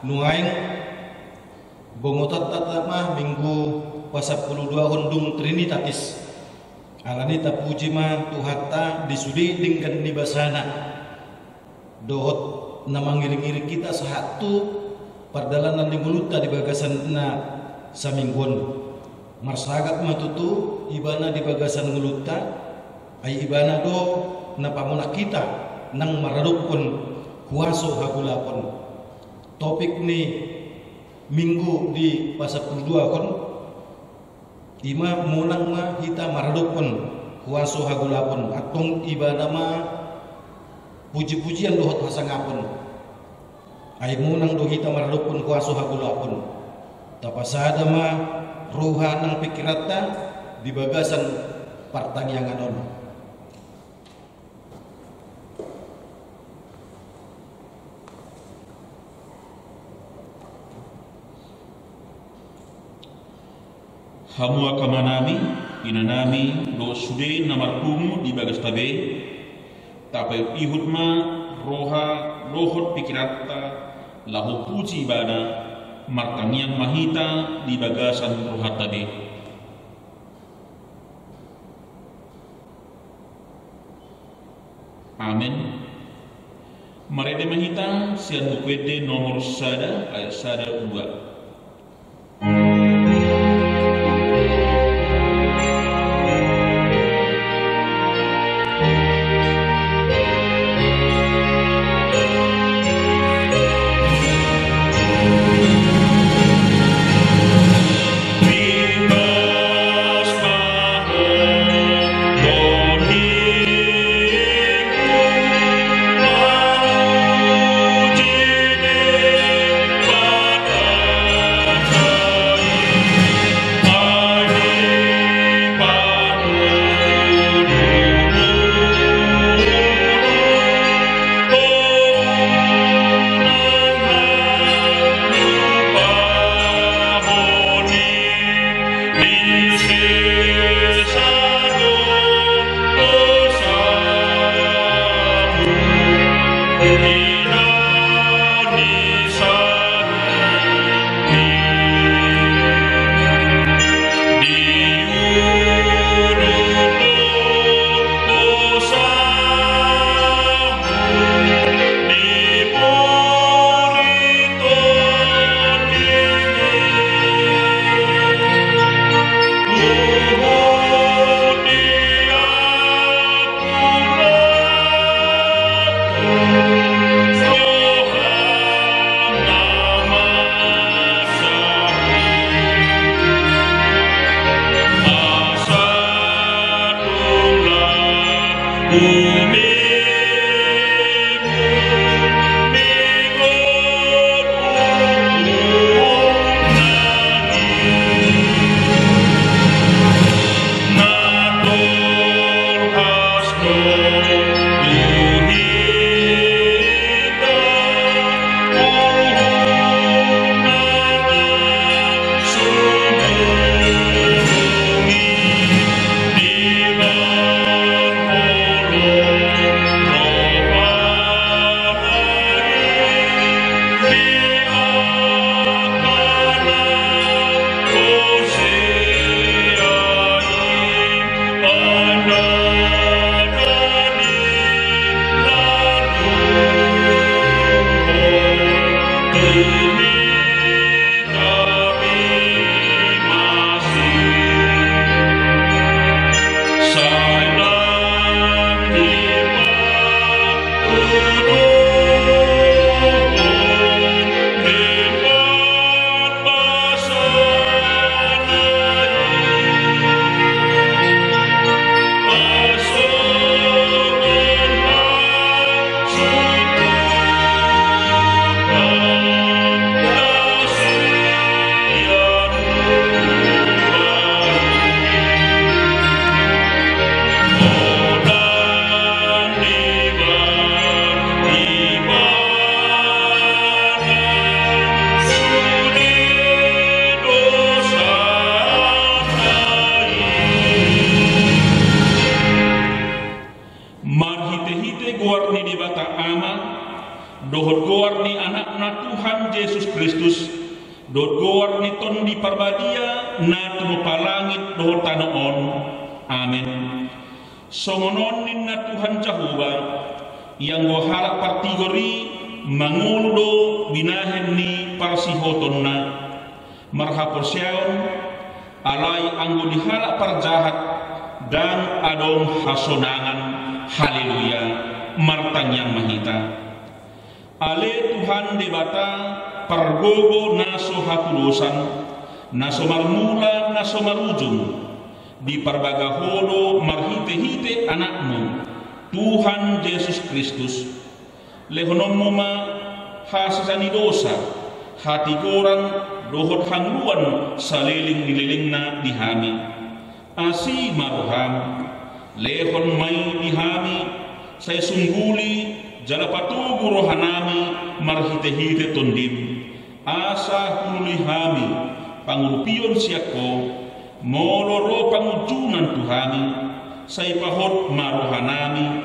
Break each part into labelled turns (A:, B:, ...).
A: nuaing bongotat tatama minggu pasapuluh dua undung Trinitatis alani tapuji ma tuhatta disudi dingkan di basana dohot na mangiring-iring kita sahatu pardalanan linguluta di bagasan na saminggon marsagat matutu ibana di bagasan nguluta ay ibana do na pamunak kita nang maradukon kuaso hagulapon. Topik ni minggu di pasapuluh dua kon ima munang ma hita maradukon kuaso hagulapon atong ibana ma puji-pujian dohot hasangapon ay munang do hita maradukon kuaso hagulapon tapasada ma ruha nang pikirata di bagasan partangyanganon.
B: Hamu akamanami inanami do sude namarkumu di bagas tabe tapai ihut ma roha lohot pikirata lahu puji ibada martangiang mahita di bagasan roha tabe. Amin. Marede mahita sian bukwede nomor sada ayat sada 2. dohot goar ni anak Tuhan Yesus Kristus, dohot goar ni ton di parbadia na tumupalangit dohot tanoon. Amin. Songonon ni na Tuhan Jehovah yang gohala partigori manguldo binahen ni parsihoton na marhapor siyaon alay anggo dihala parjahat dan adong hasonangan. Haleluya, martanyang mahita. Ale Tuhan debata pargogo naso hapulusan, naso marmula, naso marujung, di parbagaholo marhite-hite anakmu, Tuhan Yesus Kristus. Lehonomu ma hasasani dosa, hati gorang dohot hangluan saliling nililingna dihami. Asi maroham, lehon may dihami, say sungguli, jalapatugo rohanami, marhite-hite tondim. Asa hulihami, pangurupiyon siyako, moloro pangujunan tuhami, say pahot marohanami,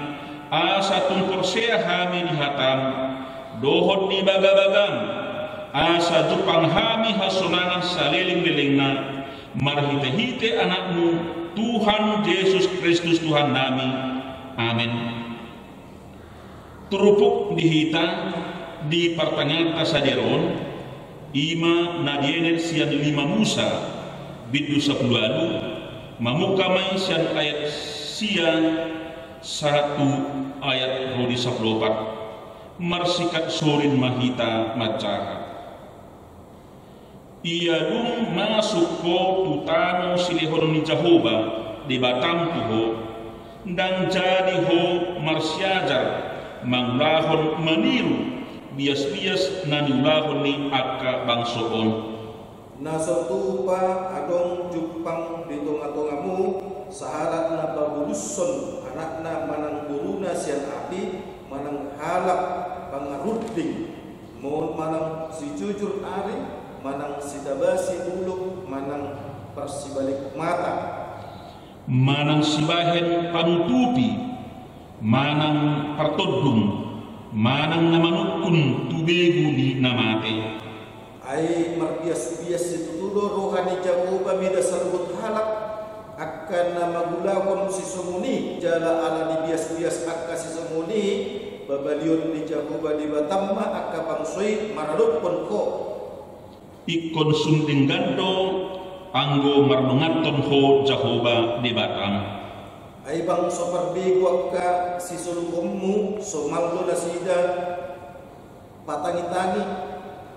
B: asa tungkorsea hami dihatam, dohot di bagabagam, asa jupang hami hasonangan saliling-lilingna, marhite-hite anakmu, Tuhan Yesus Kristus Tuhan nami. Amin. Turupuk dihita di pertanyaan tasaderon, ima nadiener sian 5 Musa, bidu 10 alu, mamukamay sian ayat sian 1 ayat rodi 14, marsikat sorin mahita macaha. Ia dung masuk ko tutano silihon ni Jehovah di batam tuho dan jadi ho marsiajar manglahon maniru bias-bias nanulahon ni akka bangsoon.
A: Nasotupa adong jupang di tonga-tongamu saharat na babuluson anak na manang buruna sian api manang halap pangaruding mohon manang si jujur ari manang sidabasi uluk, manang persibalik mata,
B: manang sibahen panutupi, manang partodung, manang namanukun tubegu di namate.
A: Ay marbias-bias situtulo rohani Jehovah mida sarbut halak akan na magulakon si sumuni jala ala di bias-bias akka si sumuni babalion di Jehovah di batamma akka bangsoy maralupon ko.
B: Ikon sunding gando anggo marnungaton ho Jehovah di Batam.
A: Ay bang so parbigo ka si sulummu so maldo na sida patangi-tangi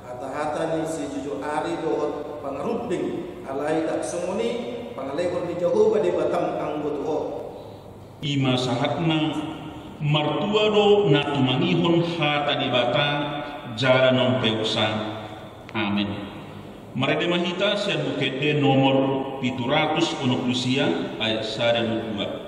A: hata-hata ni si jujur ari dohot pangaruding alay dak sumuni pangalekon ni Jehovah di Batam anggo tuho.
B: Ima sahatna martua do na tumangihon hata di Batam jara non peusa. Amin. Marede mahita sian bukede nomor 700 ono Lucia ayat 1 2.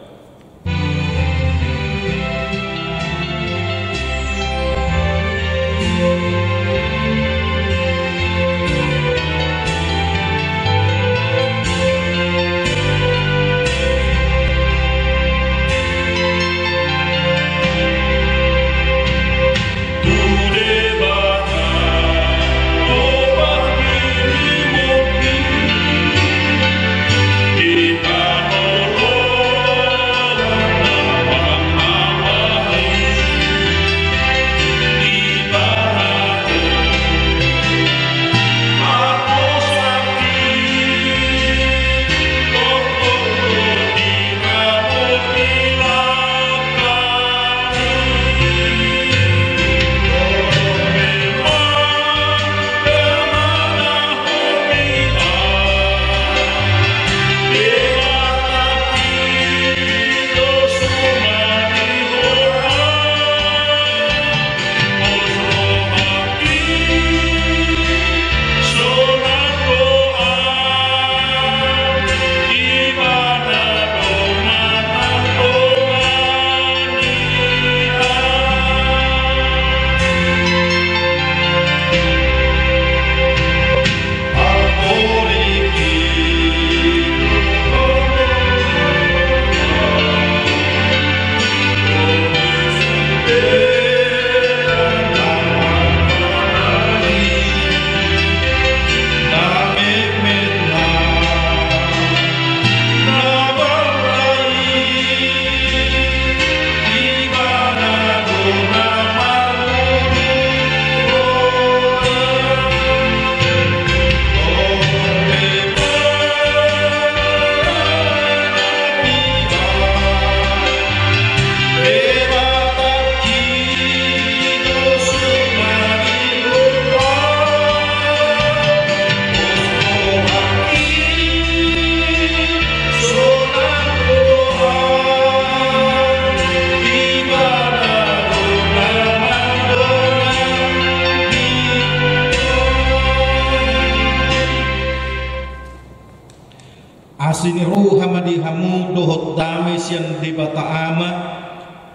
A: sian debata ama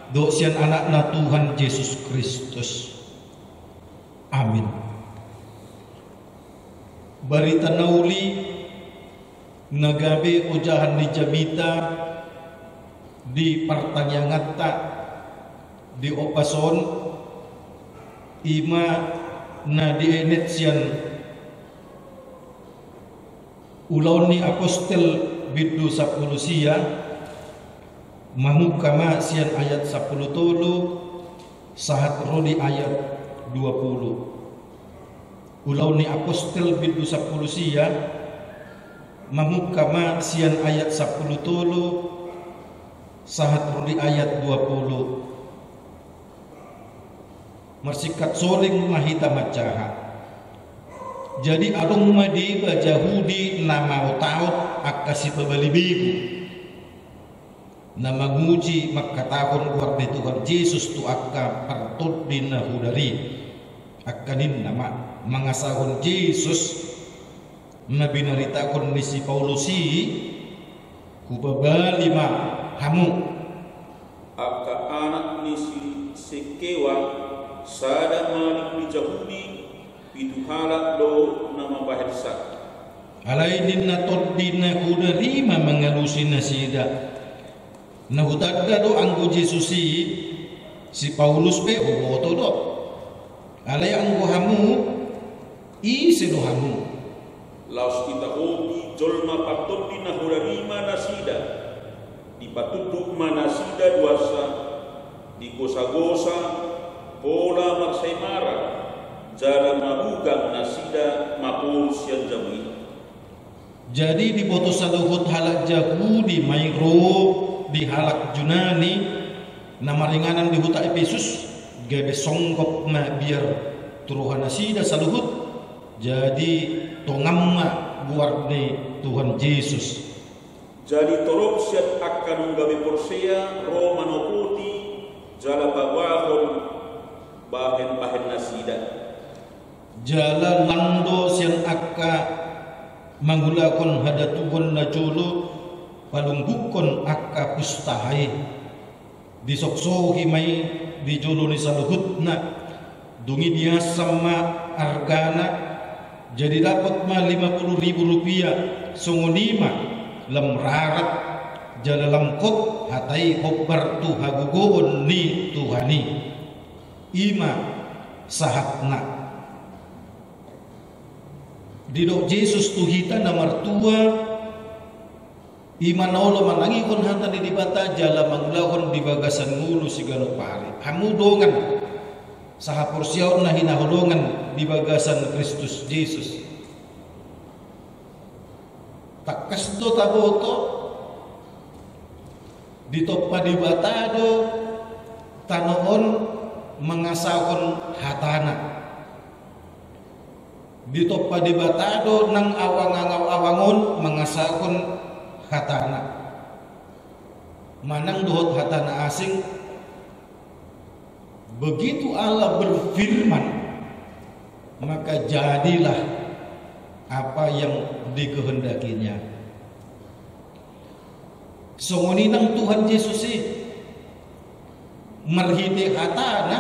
A: do sian anakna Tuhan Yesus Kristus. Amin. Barita nauli nagabe ujahan di Jamita di Partanyangata di Opason ima na di enet sian ulaw ni Apostel Biddu 10 sia mahukama sian ayat 10 tolu sahat rodi ayat 20. Ulaw ni Apostel Biddu 10 sia mahukama sian ayat 10 tolu sahat rodi ayat 20. Mersikat soling mahita macaha. Jadi adong madi bajahudi nama taut akasi pebalibigu. Nama nguji makatahon guar de Tuhan Yesus tu akka partut dinahudari. Akanin nama mangasahon Yesus mabinaritakon ni si Paulusi kubabali ma hamu
B: akka anak ni si Sekewa sada malik ni Jahudi itu halak do nama bahasa
A: alainin na todina kudari ma mengalusi nasida na hutadda do anggo Jesusi si Paulus pe oboto do alay anggo hamu isi do hamu
B: laos kita hobi jolma patodina hudarima nasida dipatuduk manasida duasa digosa-gosa pola maksaimara jara mabugang nasida mapul sian jamui.
A: Jadi di boto saluhut halak Yahudi mairo di halak Junani nama ringanan di huta Efesus gabe songkop ma biar turuhan nasida saluhut jadi tongamma buarne Tuhan Yesus.
B: Jadi torok siat akan gabe porsea Romano putih jala bagwahon bahen-bahen nasida
A: jala lando sian akka manggulakon hadatugon na jolo palunggukon akka pustahai disoksohi mai di jolo ni saluhut na dungi dia sama argana jadi dapat ma 50.000 rupiah songonima lam rarat jala lamkot hatai hobbar tu hagugoon ni Tuhani ima sahatna didok Yesus tuhita na martua ima naolo manangi kon hanta di dibata jala manglahon di bagasan ngulu sigano pare hamudongan sahapor siyaw na hinahulongan di bagasan Kristus Yesus takas do taboto ditoppa di batado tanoon mengasahon hatana ditoppa di batado nang awang-awangon mengasahon hatana manang dohot hatana asing begitu Allah berfirman maka jadilah apa yang dikehendakinya songoninang Tuhan Yesus merhiti hatana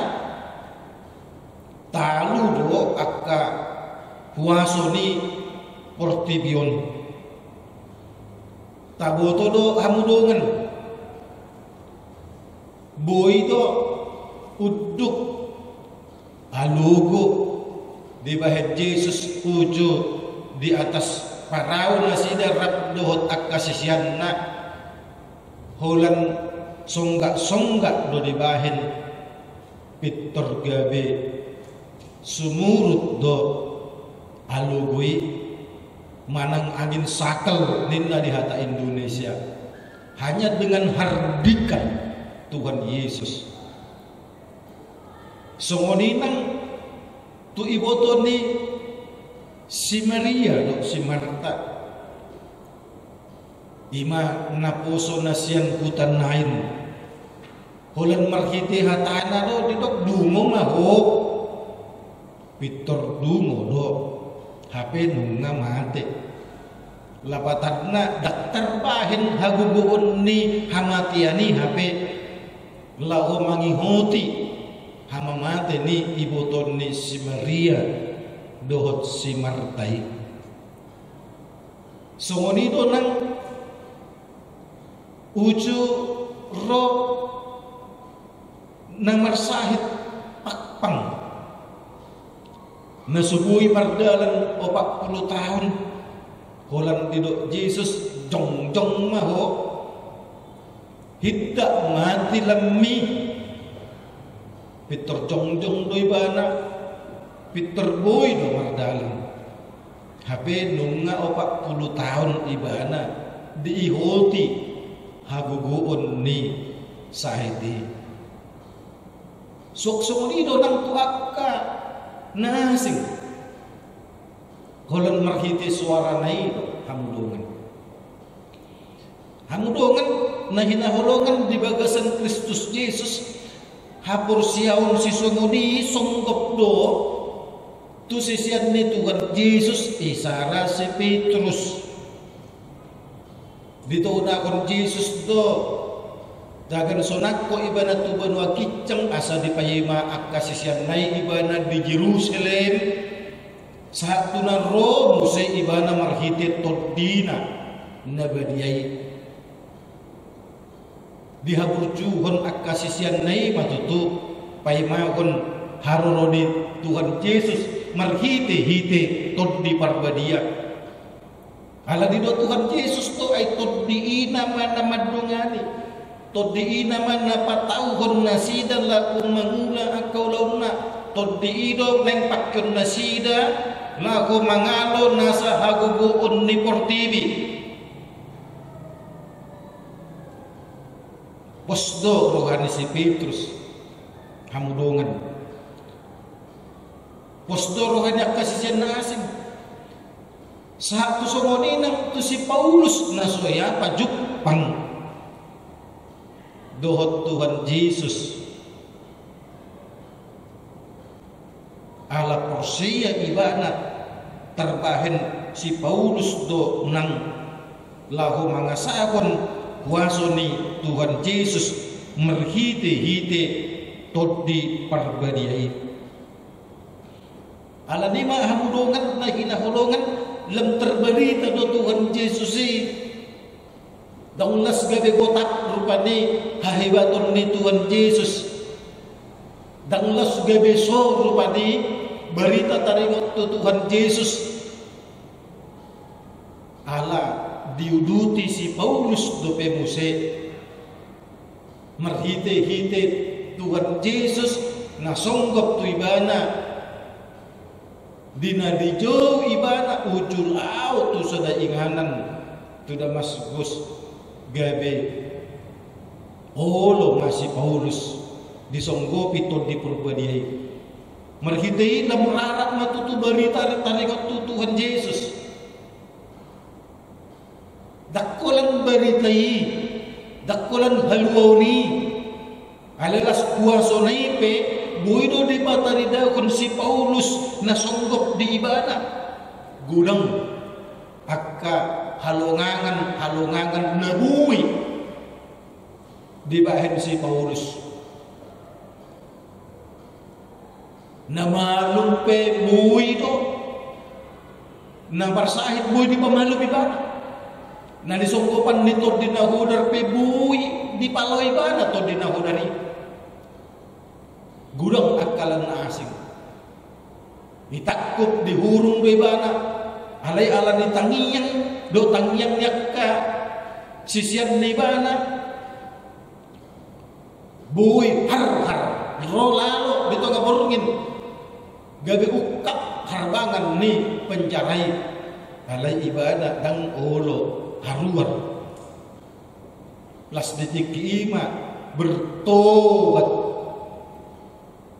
A: talu do akka huasoni portibion taboto do hamudongan boy do uduk alugo di bahet Yesus ujo di atas parau nasida rap dohot akka sisianna holan songgak do dibahin pitor gabe sumurut do alugui manang angin sakel ninna di hata Indonesia hanya dengan hardikan Tuhan Yesus songoninang tu iboto ni si Maria do si Marta ima naposo na siyan hutan nain holan marhiti hatana do didok dungo maho pitor dungo do hape nunga mate lapatarna daktar bahin haguguon ni hamatiani hape lahu mangihoti hamamate ni ibuton ni si Maria dohot si Martai. Songonido nang uju ro nang marsahit pakpang nasubuhi mardalan 40 tahun kolan didok Jesus jong maho hidda mati lemmi Peter jong doi bana Peter boy do mardalan habe nunga 40 tahun ibana diihoti haguguon ni sahidi sok nido nang tuakka nasing kolan marhiti suara nai hamudongan na hinaholongan di bagasan Kristus Jesus hapur siyaon si sunguni songgop do tu sisian ni Tuhan Yesus isara si Petrus dito na kon Jesus do dagan sonak ko ibana tuban wa kicang asa di payima akka sisian nai ibana di Jerusalem saat tunan ro musay ibana marhiti todina nabadiyai dihaburjuhon akka sisian nai matutu payimahon haroroni Tuhan Yesus marhiti toddi parbadia ala dido Tuhan Yesus to ay toddi ina man madungani toddi ina man napatauhon nasida lakum mangula akaw launa toddi ido neng pakyon nasida laku mangalo nasa haguguon ni portibi posdo rohani si Petrus hamudongan posdo rohani akasisian na asing saat tu songonina tu si Paulus nasoya pajupang dohot Tuhan Yesus ala porsia ibana terbahen si Paulus do nang lahu mangasakon kuasoni Tuhan Yesus merhite toddi parbadiai ala nima hamudongan na hinaholongan lam terberita do Tuhan Yesus daulas gabe gotak rupani hahibaton ni Tuhan Yesus daulas gabe so rupani berita taringot to Tuhan Yesus ala diuduti si Paulus do pemuse marhite Tuhan Yesus nasonggop tu ibana dina dijo ibana ujul au tu sada inganan tu Damaskus gabe olo masih Paulus disonggopi to di purbadiai marhitei na murarat matutu berita taringot tu Tuhan Yesus dakkolan beritai dakkolan haluauni alalas kuaso naipe buido di batarida kon si Paulus nasonggop di ibana gudang akka halongangan nabui di bahen si Paulus namalumpe buido na barsahit bui di pamalum ibana na disonggopan nito dinahudar pe bui di palo ibana to dinahudari gudang akalan na asing ditakkup dihurung do ibana alay ala ni tangiyang do tangiyang yakka sisian ni ibana buy har rolalo dito nga borungin gabi ukap harbangan ni penjarai alay ibana dang olo haruan las detik ima bertobat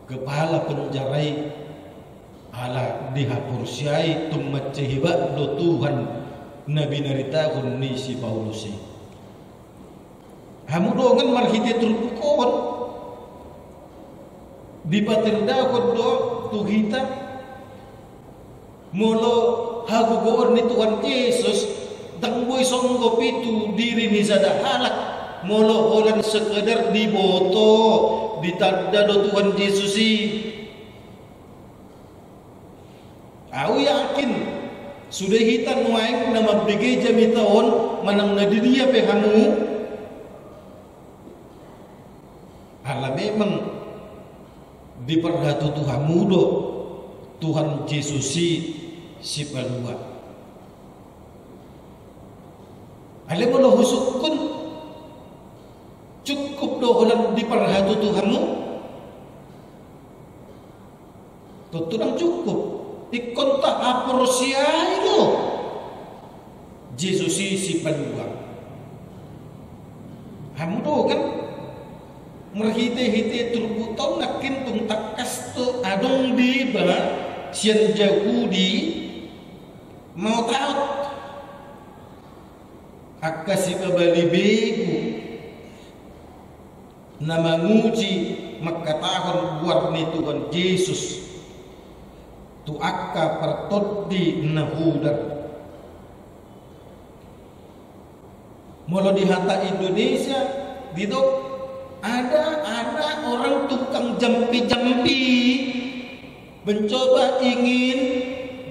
A: kepala penjarai ala dihapursiai tummat cehibat do Tuhan nabi naritakan ni si Paulus hamudongan marhiti turukon dipatirdakon do tuhita molo hagugoor ni Tuhan Yesus Tang boy songgo pitu diri ni sada halak molo olan sekedar diboto ditanda do Tuhan Yesus si. Aku yakin sudah hitan waeng nama bege jami tahun manang na dunia pe hamu. Ala memang diperhatu Tuhan mudo Tuhan Yesus si palua. Ale mo husuk kun cukup do orang diperhatu Tuhanmu. Tuturang cukup. Ikon tak apresiai do. Yesus si palua. Hamu do kan merhite-hite turbutau nakin tung takas to adong di ba sian Yahudi mau tahu akasi babali begu na manguji magkatahon buat ni Tuhan Yesus tu akka pertodi na hudar mula di hata Indonesia dito ada orang tukang jampi-jampi mencoba ingin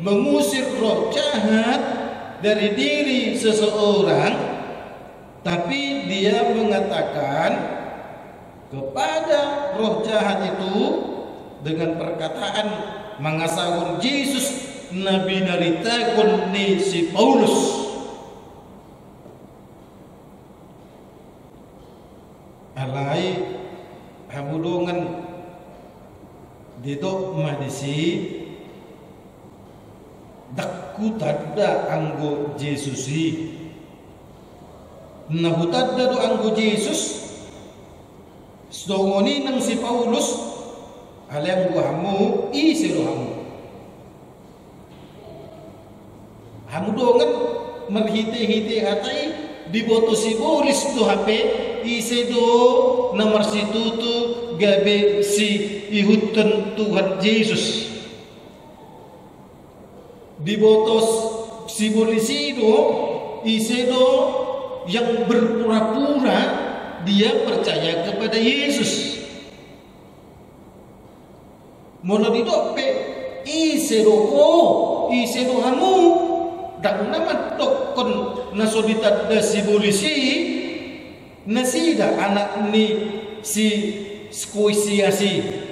A: mengusir roh jahat dari diri seseorang, tapi dia mengatakan kepada roh jahat itu dengan perkataan mangasahun Yesus nabi naritakun ni si Paulus. Alai hamudongan dito madisi dakku tadda anggo Yesusi nahu tadda do anggo Yesus stongoni nang si Paulus alam hamu isiro hamu dongan merhite-hite hatai diboto si Boris do HP ise do nomor si tutu gabe si ihutan Tuhan Yesus dibotos si polisido isedo yang berpura-pura dia percaya kepada Yesus. Mono didope isedo hamu dak nama dokon nasodita da si polisi nasida anak ni si skoisiasi.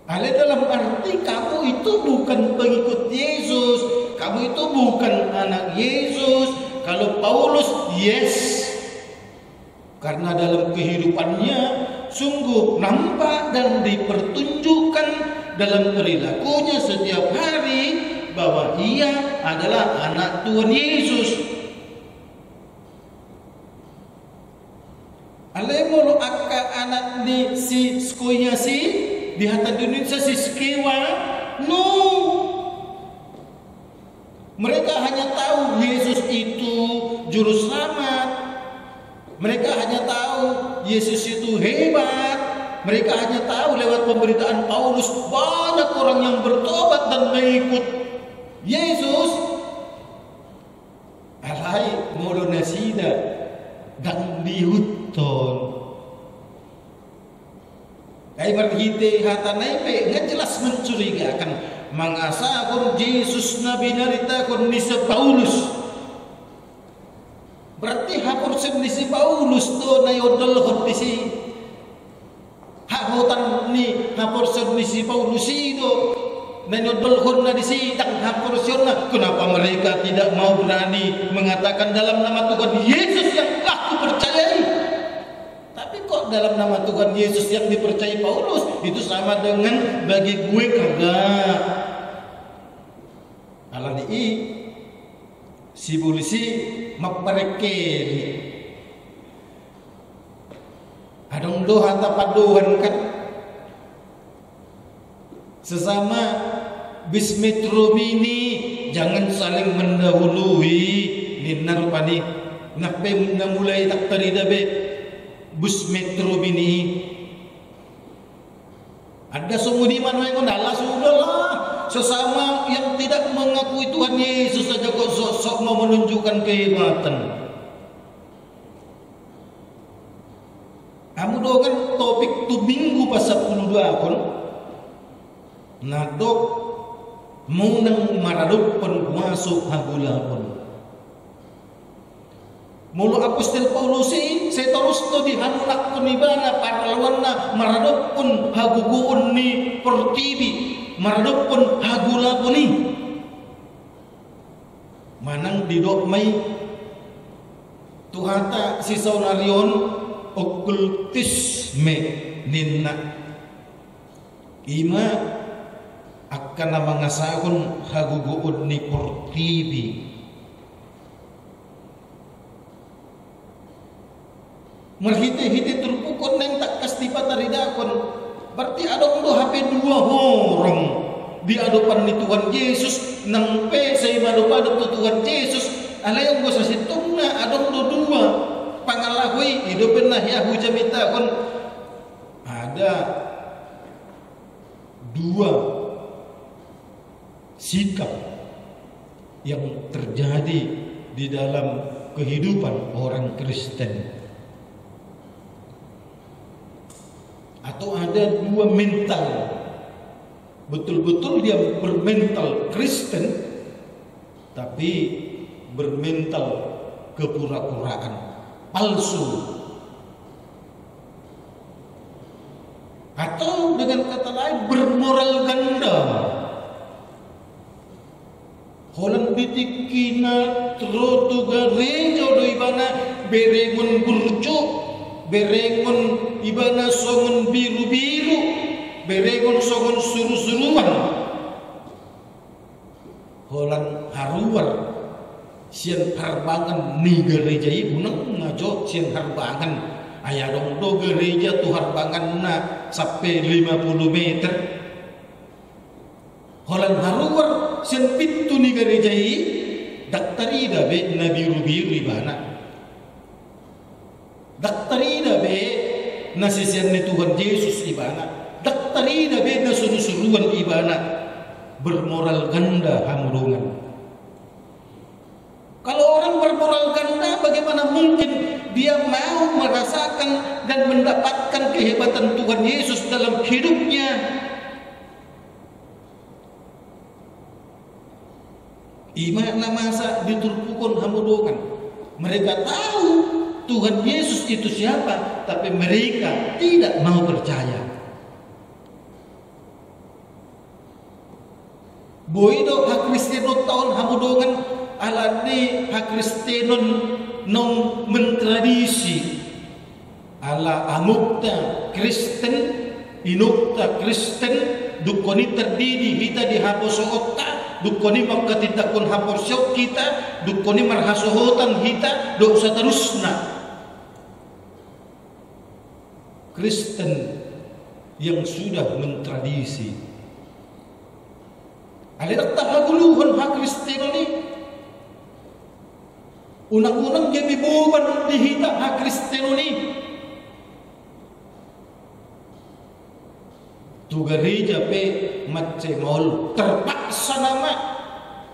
A: Ale dalam arti kamu itu bukan pengikut Yesus, kamu itu bukan anak Yesus. Kalau Paulus, yes, karena dalam kehidupannya sungguh nampak dan dipertunjukkan dalam perilakunya setiap hari bahwa ia adalah anak Tuhan Yesus. Ale mulu akka anak di si skoyasi di hata Indonesia si skewa no, mereka hanya tahu Yesus itu juru selamat, mereka hanya tahu Yesus itu hebat, mereka hanya tahu lewat pemberitaan Paulus banyak orang yang bertobat dan mengikut Yesus. Alai molo nasida dan dihuton ay marhite hata naipe nga jelas mencurigakan mangasahon Yesus nabi naritakon ni sa Paulus. Berarti hapursen ni si Paulus to na yodolhon ni si hahutan ni hapursen ni si Paulus itu na yodolhon na di si dang hapursen na. Kenapa mereka tidak mau berani mengatakan dalam nama Tuhan Yesus yang aku percayai? Kok dalam nama Tuhan Yesus yang dipercayai Paulus itu sama dengan bagi gue kagak. Alani si polisi maparekeli adong do hata paduan kan sesama bis metro mini jangan saling mendahului ninar pani nakpe mulai tak teridabe bus metro bini ada sumudi man may ngonala sudah lah sesama yang tidak mengakui Tuhan Yesus saja kok sok-sok mau menunjukkan kehebatan. Kamu dokan topik tu minggu pasal 12 kon nadok munang maradok pun masuk hagula pun. Mulu apostol Paulus saya terus to di hanunak kun ibana parlawan na maradok pun haguguon ni pertibi maradok pun hagula pun ni manang didok may tuhata si saunarion okultisme ninna ima akan na mangasahon haguguon ni pertibi. Merhiti-hiti terpukul neng tak kastipa taridakon. Berarti ada untuk HP 2 orang di hadapan ni Tuhan Yesus nang pe saya pada Tuhan Yesus ala yang gua sasitungna ada untuk 2 pangalahui hidupin nah ya hujamita kon ada 2 sikap yang terjadi di dalam kehidupan orang Kristen. Atau ada 2 mental, betul-betul dia bermental Kristen, tapi bermental kepura-puraan, palsu. Atau dengan kata lain bermoral ganda. Holan bitikina trotu garejo do ibana berengun burjo. Berengon ibana songon biru-biru, berengon songon suru-suruan. Holan haruar sian harbangan ni gereja ibu nang ngajo sian harbangan aya dong do gereja tu harbangan na sampai 50 meter. Holan haruar sian pintu ni gereja i daktari da be na biru-biru ibana. Daktarina be nasisian ni Tuhan Yesus ibana. Daktarina be na suru-suruan ibana. Bermoral ganda hamurungan. Kalau orang bermoral ganda, bagaimana mungkin dia mau merasakan dan mendapatkan kehebatan Tuhan Yesus dalam hidupnya? Imana masa diturpukon hamurungan. Mereka tahu Tuhan Yesus itu siapa, tapi mereka tidak mau percaya. Boido hak Kristenon tahun hamudongan alani hak Kristenon nong mentradisi ala amukta Kristen inukta Kristen dukoni terdidi hita di haposokota dukoni makatitakon haposok kita dukoni marhasohotan hita dosa terusna. Kristen yang sudah mentradisi alirak tahaguluhan hak Kristen ini unang-unang kami buban dihita hak Kristen ini tu gereja pe macemol terpaksa nama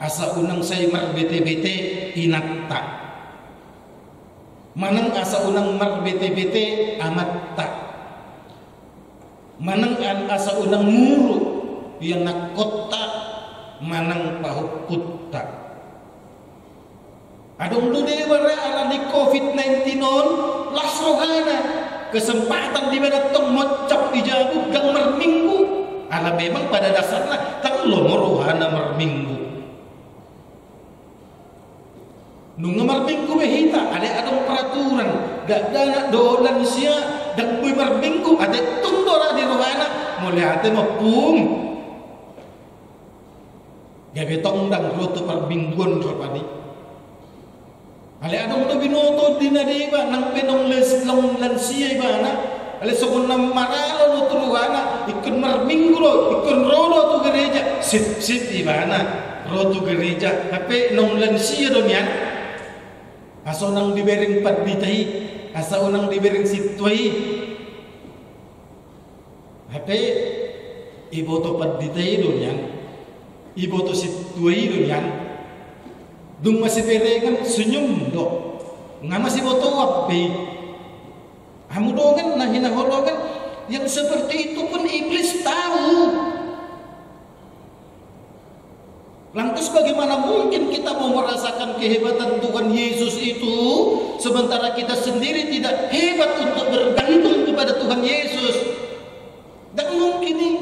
A: asa unang say marbete-bete inatta manang asa unang marbete-bete amatta manang asa unang muru yang nakota manang pahukutta adong ludewara ala di COVID-19 on lasrohana kesempatan di mana tong mocap ijabu gang merminggu ala memang pada dasarnya tak lo merohana merminggu nunga merminggu behita ada adong peraturan dak dana dolan sia dak boy merminggu ada tundora di rohana mulai ate mapung gabe tongdang roto permingguan rapani ale adong to binoto dinadiba nang penong les long lansia ibana ale sokon nam maralo no turuhana ikun marminggu lo ikun rodo tu gereja sit ibana rodo gereja tapi nong lansia do yan aso nang dibering padbitai asa unang dibering sitwai hape iboto padbitai do yan ibu tu si tua itu yang dung masih berengan senyum dok nggak masih boto api kamu dongan nah hina holongan yang seperti itu pun iblis tahu. Lantas bagaimana mungkin kita mau merasakan kehebatan Tuhan Yesus itu sementara kita sendiri tidak hebat untuk bergantung kepada Tuhan Yesus? Dan mungkin nih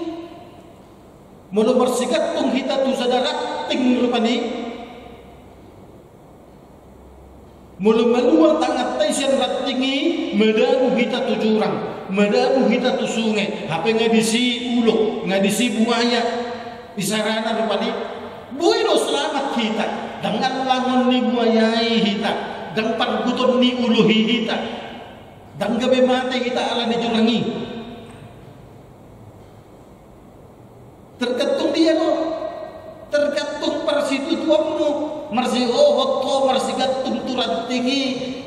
A: mulu bersikat tung hita tu sadara ting rupani mulu maluang tangat taisian rat tinggi medabu hita tu jurang medabu hita tu sungai apa ngadisi uluk ngadisi buaya isarana rupani buino selamat kita dengan langon ni buayai kita dan parguton ni uluhi kita dan gabe mate kita ala ni jurangi tergantung dia no tergantung parsitu tuamu marsi ohot to marsi gantung turat tinggi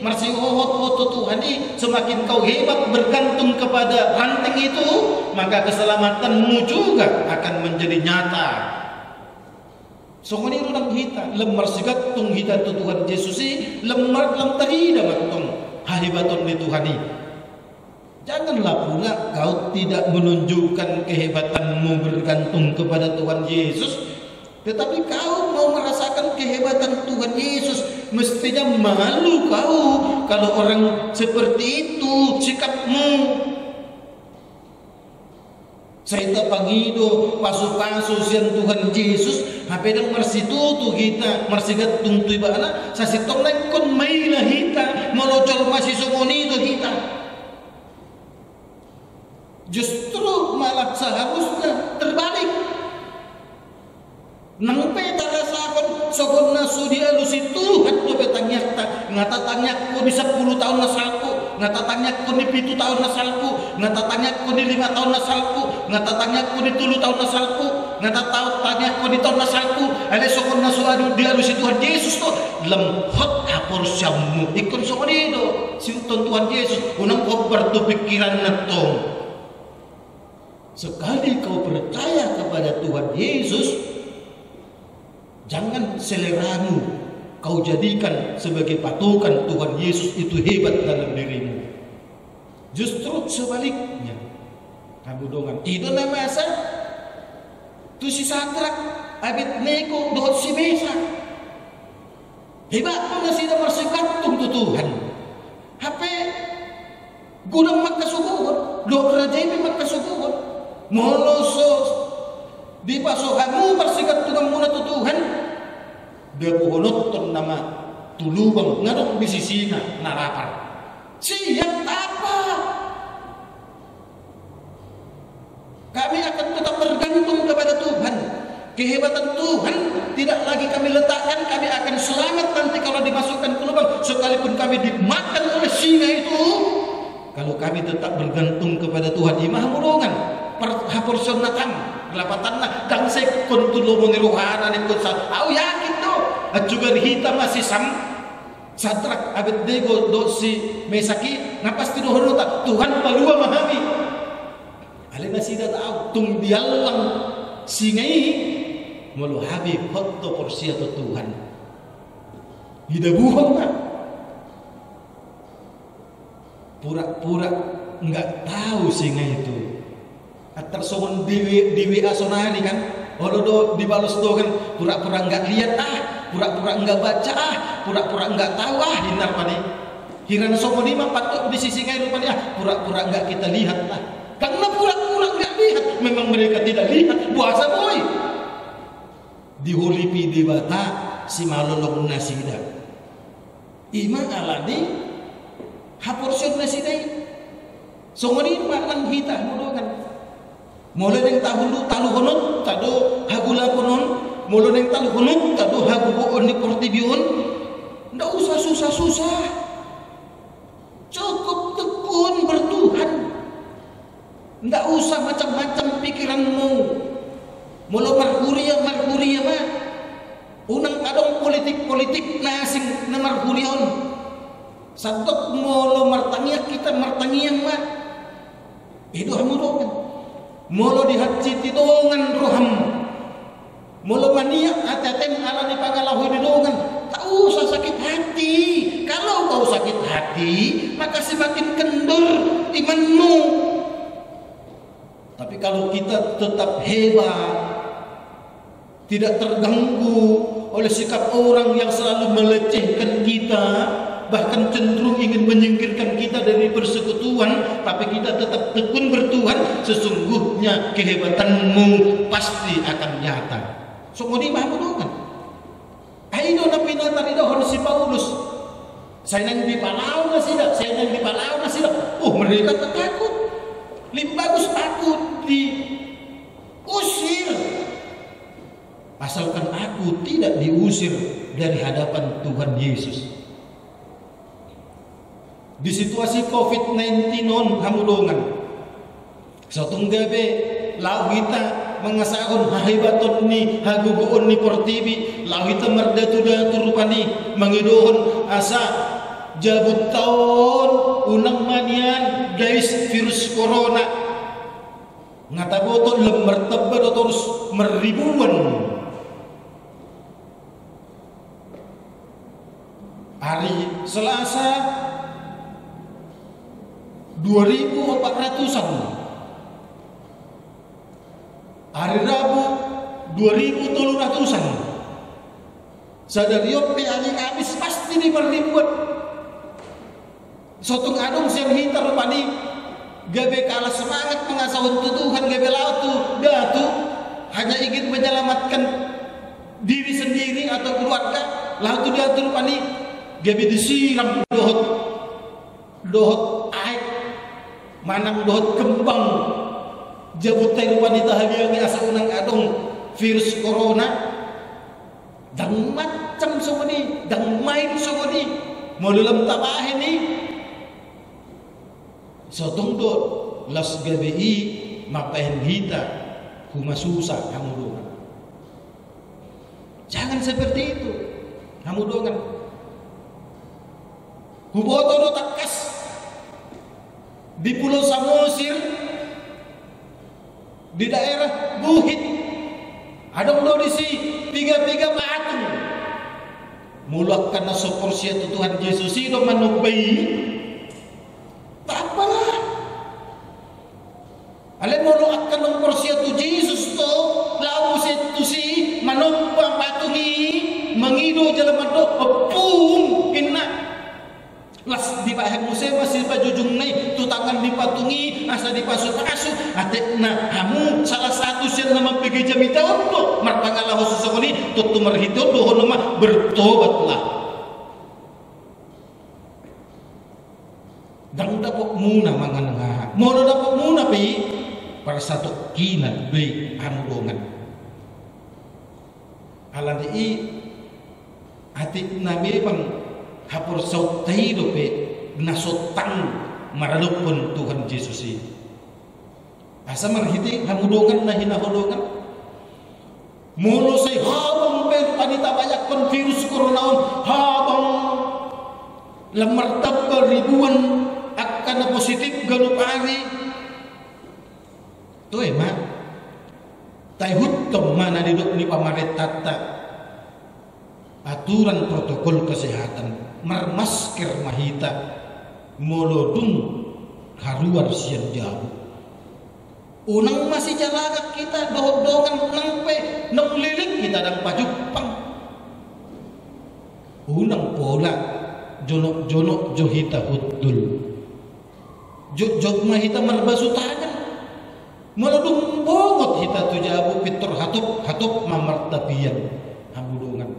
A: marsi ohot to Tuhani semakin kau hebat bergantung kepada ranting itu maka keselamatanmu juga akan menjadi nyata. Songoni rudang hita lemar sigatung hita tu Tuhan Yesus lemar lam tahida matong hahibaton di Tuhani. Janganlah pula kau tidak menunjukkan kehebatanmu bergantung kepada Tuhan Yesus, tetapi kau mau merasakan kehebatan Tuhan Yesus. Mestinya malu kau kalau orang seperti itu sikapmu. Saya pangido pasu-pasu sian Tuhan Yesus hapedang marsitu tu kita marsigat tungtui bana sasitong nang kon may na hita molocol masih sumoni tu hita. Justru malah seharusnya terbalik. Nang peta rasakon sokon na sudi alusi Tuhan tu petangyak ta ngata tangyak ko di 10 tahun na salku ngata tangyak ko di 7 tahun na salku ngata tangyak ko di 5 tahun na salku ngata tangyak ko di 7 tahun na salku ngata tangyak ko di tahun na salku ale sokon na suadu di alusi Tuhan Yesus to lemhot hapor syamu ikon sokon itu si Tuhan Yesus unang ko bertu pikiran na to. Sekali kau percaya kepada Tuhan Yesus, jangan seleramu kau jadikan sebagai patokan Tuhan Yesus itu hebat dalam dirimu. Justru sebaliknya. Kamu dongan itu nama asa tu si Sadrak Abednego dohot si Mesa hebat pun nasi dah bersegantung tu Tuhan hape gudang makasubuhon do kerajaan makasubuhon molosos di pasohamu bersikat tukang muna tu Tuhan dia pohonot ton nama tulubang ngadok di sisina narapar siap apa kami akan tetap bergantung kepada Tuhan. Kehebatan Tuhan tidak lagi kami letakkan, kami akan selamat nanti kalau dimasukkan ke lubang sekalipun kami dimakan oleh singa itu. Kalau kami tetap bergantung kepada Tuhan imah murongan haporson natang kelapatan na dang se kontulo mo ni rohana ni kunsa au yakin do at juga hita masih sam Sadrak Abednego do si Mesaki ngapas tinuhon ta Tuhan palua mahami alena sida tahu tung dialang singai mulu habib hotto porsia to Tuhan hidabuhon na pura-pura enggak tahu singai itu atar songon diwi asonani kan olodo dibalos do kan pura-pura enggak lihat pura-pura enggak baca pura-pura enggak tahu hinar padi hirana songon lima patut di sisi ngai rupani pura-pura enggak kita lihat karena pura-pura enggak lihat memang mereka tidak lihat puasa boy diholipi di bata si malolong nasida imang aladi haporsion nasidai songon lima lang hita mudogan mulai neng tahulu taluhonot tado hagula konon mulai neng taluhonot tado haguboon ni portibion ndak usah susah-susah cukup tekun bertuhan ndak usah macam-macam pikiranmu mulu marhuria mah unang kadong politik nasing na marhurion santok mulu martangiak kita martangiang mah itu hamudokan molo di hati tidongan roham Mula mania atetem ala ni pangalahu didongan. Tak usah sakit hati. Kalau kau sakit hati, maka semakin kendor imanmu. Tapi kalau kita tetap hebat, tidak terganggu oleh sikap orang yang selalu melecehkan kita, bahkan cenderung ingin menyingkirkan kita dari persekutuan, tapi kita tetap tekun bertuhan, sesungguhnya kehebatanmu pasti akan nyata. So mau dimahamudukan. Aido na pinatari dahon si Paulus. Saya nang di Palau na sila, saya nang di Palau na sila. Mereka takut. Bagus takut diusir. Asalkan aku tidak diusir dari hadapan Tuhan Yesus. Di situasi COVID-19 non hamudongan. Satong gabi lau kita mengasahon hahibaton ni haguguon ni portibi lau kita merdatu-datu rupani mengidohon asa jabut tahun unang manian guys virus corona ngataboton lemertebad terus meribuan hari Selasa 2.400-an, hari Rabu 2.300-an, sadariop hari Kamis pasti diperlibuan. Sotong adong siang hitar pani gabe kalah semangat pengasahun Tuhan gabe lautu datu hanya ingin menyelamatkan diri sendiri atau keluarga lautu diatur pani gabe disiram dohot air manang dohot kembang jabut tayo wanita hagiangi asa unang adong virus corona dang macam sumuni dang main sumuni mululam tabahin ni sotong do las gabi mapahin hita kumasusa hamudongan. Jangan seperti itu hamudongan. Kuboto do takas di Pulau Samosir di daerah Buhit adong do disi piga-piga patung mulak karena soporsia Tuhan Yesus itu manubai tak apalah ale mulu akan nomporsia tu Yesus to lau tu si manumpang patungi mengido jalan do pum inna las di bahem musema si pajujung nai tu tangan dipatungi asa dipasut-pasut atekna kamu salah satu sian nama pergi jamita untuk marpangalah susukoni tutu marhito dohon nama bertobatlah dang dapok muna mangananga mono dapok muna pi para satu kina be hamudongan alan di atik nabi pang hapur saut tahido pe nasotang maralupun Tuhan Yesus ini asa marhiti hamudongan na hinahulongan mulo say habang pe panita banyak pun virus coronaon habang lamartab ribuan akan na positif galupari to ma taihut kemana duduk ni pamaret tata aturan protokol kesehatan marmasker mahita molodung haruar sian jauh unang masih jalagak kita dohongan nangpe nang lilik kita dang pajupang unang pola jonok johita hudul jok mahita marbasu tangan molodung bongot hita tu jabu pitor hatup mamartapian hamudongan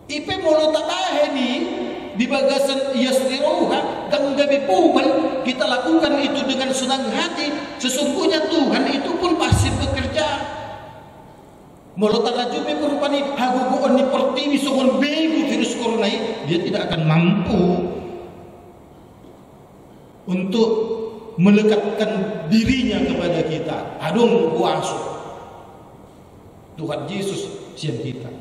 A: ipe molo tabaheni di bagasan yastiroha dan gabi puban kita lakukan itu dengan senang hati sesungguhnya Tuhan itu pun pasti bekerja molo talajubi kurupani haguguan ni portiwi songon begu virus corona dia tidak akan mampu untuk melekatkan dirinya kepada kita adung kuasa Tuhan Yesus siang kita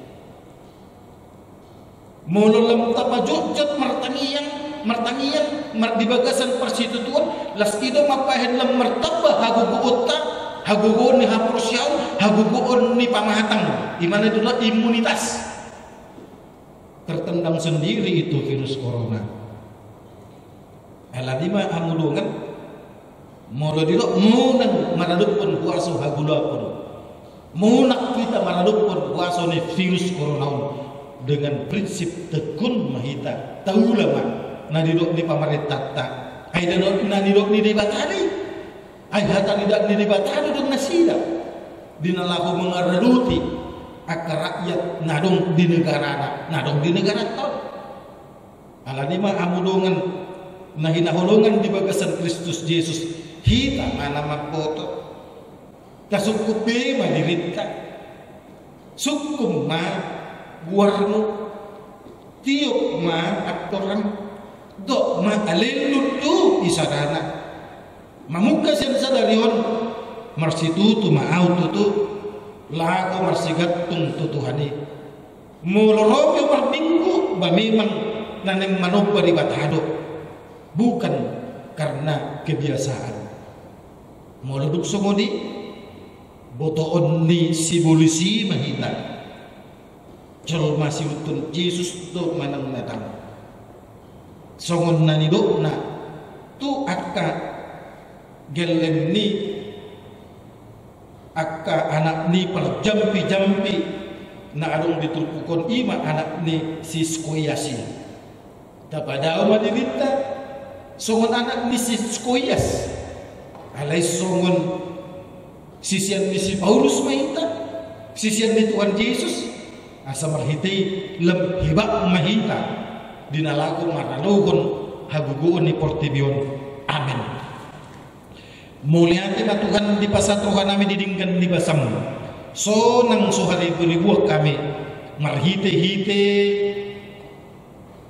A: mululam tapajujut martangiyan di bagasan persitutuan las ido mapahen lam martaba haguguutta hagugon ni haprosyaw, hagugon ni pamahatang, imana itu imunitas. Tertendang sendiri itu virus corona. Aladima amulungan morodiro munang maradupun kuaso hagulapun. Munak kita maradupun kuaso ni virus corona dengan prinsip tekun mahita taulama nadidok ni pamarentah ta. Ay nadidok ni debatari. Ay hata nidak ni debatari dong nasida. Dinalaku mengaraduti akar rakyat nadong di negara ton. Aladima amulungan na hinahulungan di bagasan Kristus Yesus hita mana magboto kasukup madirit ka sukum ma buwarno tiyok ma aktoran do ma alelud tu isadana mamuka siya sa darion marsitutu maauto tu lago marsigatong tutuhani mulorob yung marbinggo ba memang naneng manog baribatado bukan karena kebiasaan. Moloduk songodi botoon ni sibulisi mahita. Jol masih utun Yesus do manang natang. Songon na nido na tu akka gelem ni akka anak ni pal jampi na adong diturpukon ima anak ni si skoyasi. Tapadao madilita songon anak ni si Skoyas alay songon sisian ni si Paulus mahita sisian ni Tuhan Yesus asa marhiti lem hibak mahita dinalago maralogon haguguon ni Portibion. Amin. Muliate na Tuhan di pasatruhan namin didinggan di basam so nang suhari beribuak kami marhite-hite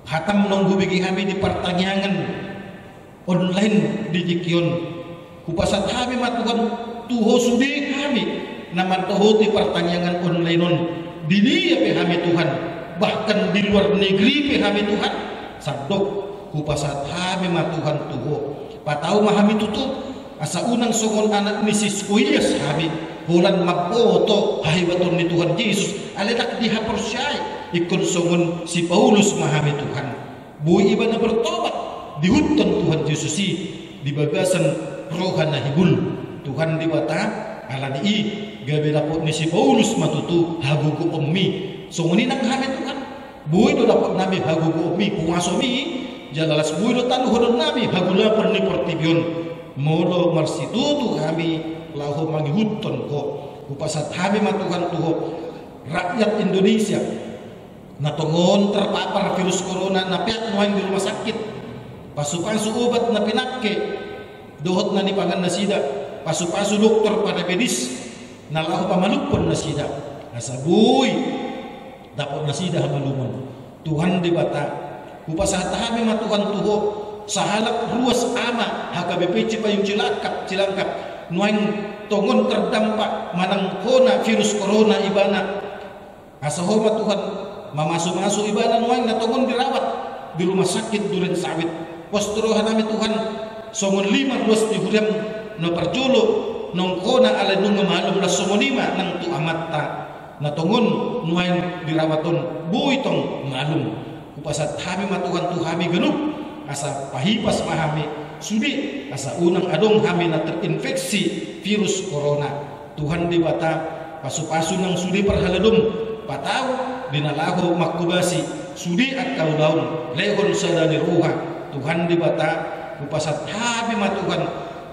A: hatam nunggu bigi kami di pertanyaan online di Jikion kupasat kami matukan tuho sudi kami naman tuho di pertanyaan online on dini ya kami Tuhan bahkan di luar negeri kami Tuhan sadok kupasat kami matukan tuho patau mahami tutup asa unang songon anak ni Skoyas kami hulan magpoto hai baton ni Tuhan Yesus aledak dihapersyai ikon songon si Paulus mahami Tuhan bui iba na bertobat di hutan Tuhan Yesus di bagasan rohan na hibul Tuhan di bata alani i gabe dapot ni si Paulus matutu hagugu ummi songoni nang kami Tuhan buy do dapot nami hagugu ummi puaso mi jalalas buy do tanu hodon nami hagula perni Portibion molo marsitutu kami lahu mangi hutan ko upasat kami matukan tuho rakyat Indonesia natongon terpapar virus corona na piat nuang di rumah sakit pasu-pasu obat na pinakke dohot na ni pangan nasida pasu-pasu doktor pada medis nalahu pamalupon nasida nasabuy dapat nasida hamalumon Tuhan di bata kupasah tahami matukan tuho sahalak ruas ama HKBP Cipayung Cilangkap nuang tongon terdampak manang kona virus corona ibana asahoma Tuhan mamasu-masu ibana nuang na tongon dirawat di rumah sakit Duren Sawit posturohan nami Tuhan songon 5 ruas di huriam no perjolo nong kona ala nung malum la songon 5 nang tu amatta na tongon nuain dirawaton buitong malum kupasat kami matuhan tu kami genup asa pahipas mahami sudi asa unang adong kami na terinfeksi virus corona Tuhan di bata pasu-pasu nang sudi perhaladum patau dinalago makubasi sudi at kaulaun lehon sadani ruha Tuhan di bata kupasat habi matukan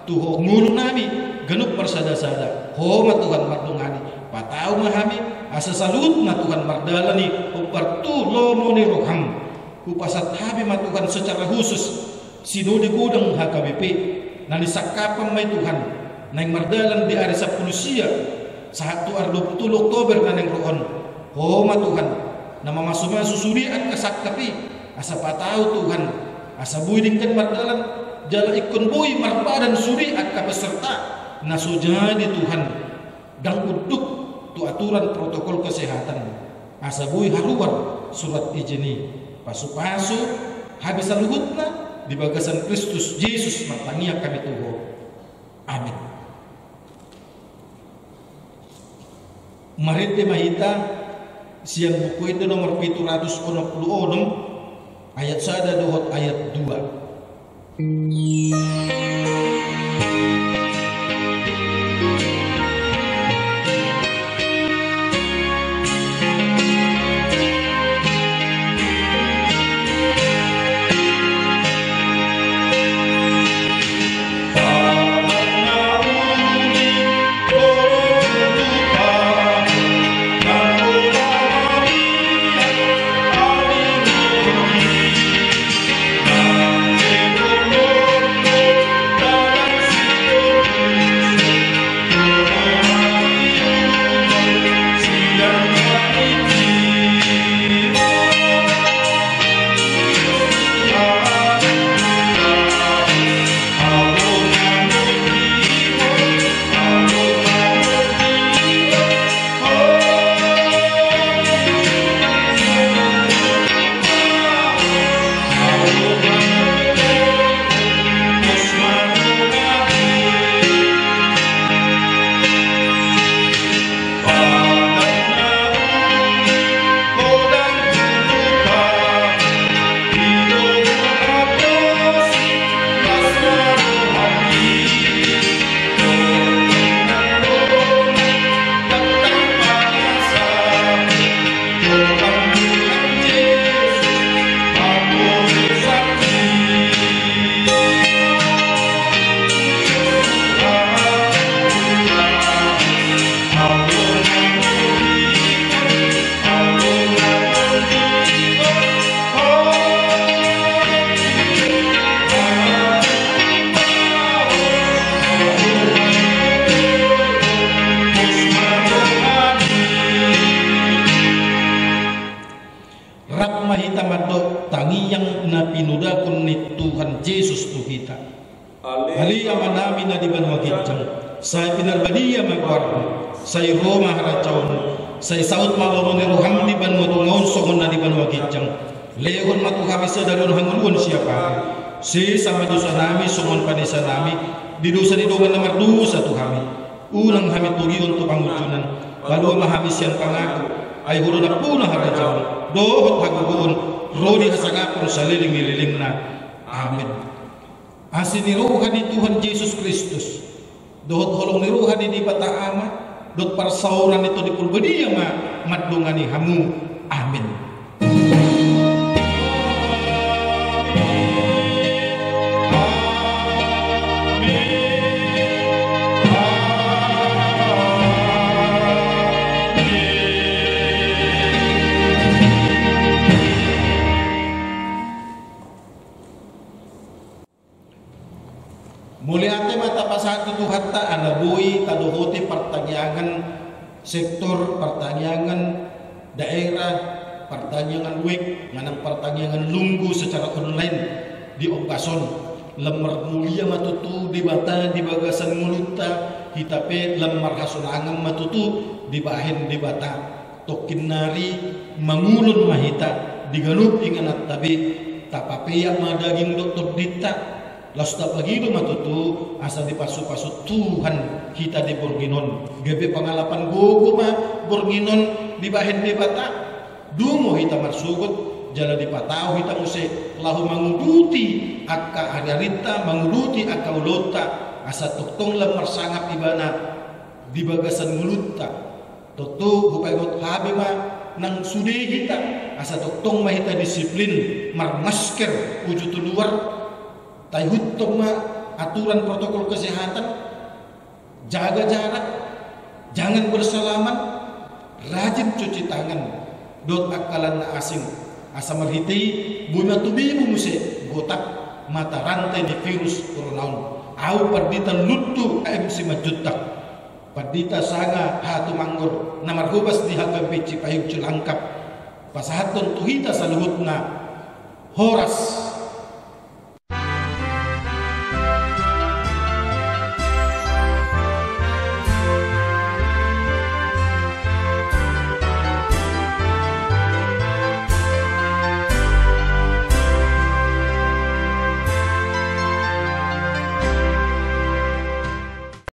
A: tuho ngulu nami genup bersada-sada ho matukan mardungani patau mahami asa salut matukan mardalani upartu lomo ni roham kupasat habi matukan secara khusus sinudi gudang HKBP nani sakapang may Tuhan nang mardalan di ari sa pulusia sa 20 Oktober naneng roon ho matukan na mamasumasu surian kasakapi asa patau Tuhan asa buy dingkan mardalan jala ikon buy marbadan suri at kapeserta na sujadi Tuhan dang uduk tu aturan protokol kesehatan asa buy haluar surat ijini pasu-pasu habis saluhutna di bagasan Kristus Yesus matania kami tuho. Amin. Marite mahita siang buku itu nomor 766 ayat 1 dohot ayat 2. Mahita madok tangi yang napinudakon ni Tuhan Yesus tu kita. Ali amanami na di banwa kitjang. Say pinarbadiya magwarno. Say Roma haracawon. Say saut malawon ni Roham di banwa tungaon songon na di banwa kitjang. Lehon matu kami sadalon hangulun siapa. Si sama dosa nami songon panisa nami. Di dosa di dongan nomor dosa tu kami. Unang kami tugi untuk pangujunan. Lalu mahamis yang pangaku. Ay huro na puna haracawon. Dohot hagugun rodi hasangapon sa liling-liling na. Amen. Asin niruhan ni Tuhan Yesus Kristus. Dohot holong niruhan ni bata ama. Dot parsauran ito di purbadiya madungan ni hamu. Amen. Muliate mata pasatu Tuhan ta anabui taduhuti pertanian sektor pertanian daerah pertanian wik manang pertanian lunggu secara online di Okason lemar mulia matutu di bata di bagasan mulutta hitape lemar hasunangan matutu di bahen di bata tokin nari mangulun mahita digalup inganat tabi tapapeya madaging dokter dita lasta pagido matutu asa di pasu-pasu Tuhan kita di Borginon gabe pangalapan gogo ma Borginon di bahen di bata dumo hita marsugot jala di patao hita use lahu manguduti akka hadarita manguduti akka ulota asa tuktong lamar sangap ibana di bagasan mulutta tutu hupaygot habe ma nang sude hita asa tuktong mahita disiplin marmasker wujud luar tayhut ma aturan protokol kesehatan, jaga jarak, jangan bersalaman, rajin cuci tangan, dot akalan na asing, asa marhiti, buma tubimu muse, gotak, mata rantai di virus corona, au perditan lutu MC majutak, perdita sanga hatu manggor, namar hubas di hakam pici payung culangkap, pasahaton tuhita saluhutna, horas